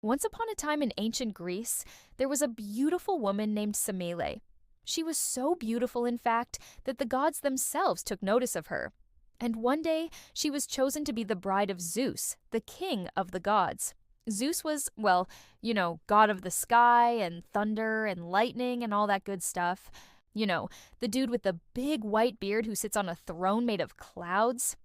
Once upon a time in ancient Greece, there was a beautiful woman named Semele. She was so beautiful, in fact, that the gods themselves took notice of her. And one day, she was chosen to be the bride of Zeus, the king of the gods. Zeus was, well, god of the sky and thunder and lightning and all that good stuff. You know, the dude with the big white beard who sits on a throne made of clouds.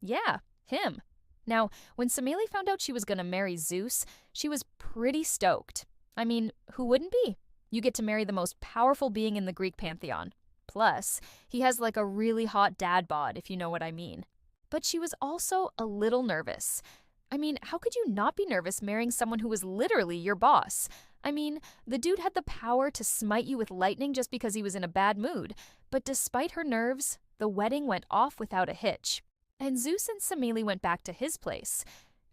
Yeah, him. Now, when Semele found out she was going to marry Zeus, she was pretty stoked. I mean, who wouldn't be? You get to marry the most powerful being in the Greek pantheon. Plus, he has like a really hot dad bod, if you know what I mean. But she was also a little nervous. I mean, how could you not be nervous marrying someone who was literally your boss? I mean, the dude had the power to smite you with lightning just because he was in a bad mood. But despite her nerves, the wedding went off without a hitch. And Zeus and Semele went back to his place,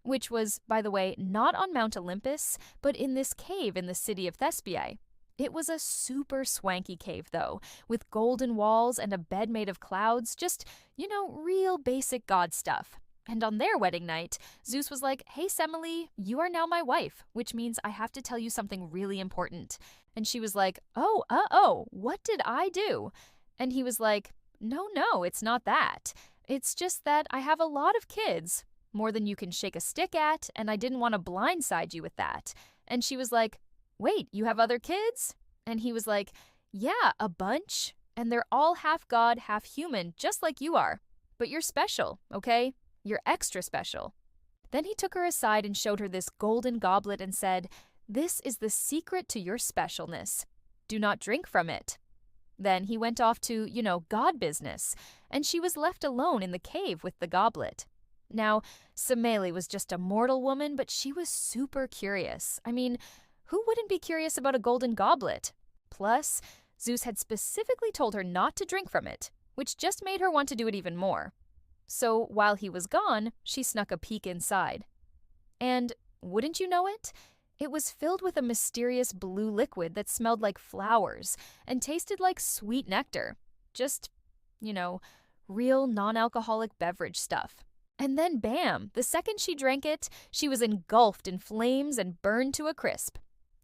which was, by the way, not on Mount Olympus, but in this cave in the city of Thespiae. It was a super swanky cave, though, with golden walls and a bed made of clouds, just, real basic god stuff. And on their wedding night, Zeus was like, "Hey, Semele, you are now my wife, which means I have to tell you something really important." And she was like, "Oh, what did I do?" And he was like, No, it's not that. It's just that I have a lot of kids, more than you can shake a stick at, and I didn't want to blindside you with that." And she was like, "Wait, you have other kids?" And he was like, "Yeah, a bunch. And they're all half god, half human, just like you are. But you're special, okay? You're extra special." Then he took her aside and showed her this golden goblet and said, "This is the secret to your specialness. Do not drink from it." Then he went off to, god business, and she was left alone in the cave with the goblet. Now, Semele was just a mortal woman, but she was super curious. I mean, who wouldn't be curious about a golden goblet? Plus, Zeus had specifically told her not to drink from it, which just made her want to do it even more. So while he was gone, she snuck a peek inside. And wouldn't you know it? It was filled with a mysterious blue liquid that smelled like flowers and tasted like sweet nectar. Just, real non-alcoholic beverage stuff. And then bam, the second she drank it, she was engulfed in flames and burned to a crisp.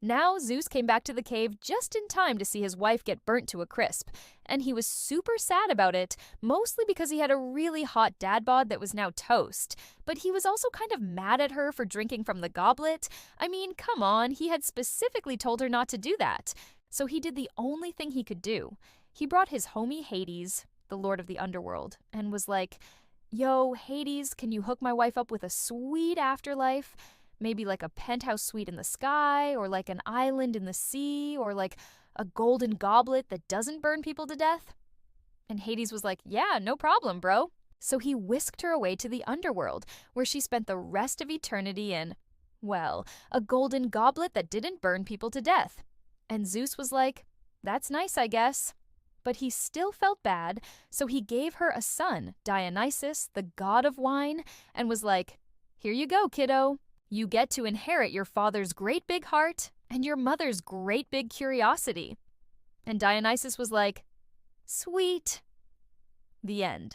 Now Zeus came back to the cave just in time to see his wife get burnt to a crisp, and he was super sad about it, mostly because he had a really hot dad bod that was now toast. But he was also kind of mad at her for drinking from the goblet. I mean, come on, he had specifically told her not to do that. So he did the only thing he could do. He brought his homie Hades, the lord of the underworld, and was like, "Yo, Hades, can you hook my wife up with a sweet afterlife? Maybe like a penthouse suite in the sky, or like an island in the sea, or like a golden goblet that doesn't burn people to death?" And Hades was like, "Yeah, no problem, bro." So he whisked her away to the underworld, where she spent the rest of eternity in, well, a golden goblet that didn't burn people to death. And Zeus was like, "That's nice, I guess." But he still felt bad, so he gave her a son, Dionysus, the god of wine, and was like, "Here you go, kiddo. You get to inherit your father's great big heart and your mother's great big curiosity." And Dionysus was like, "Sweet." The end.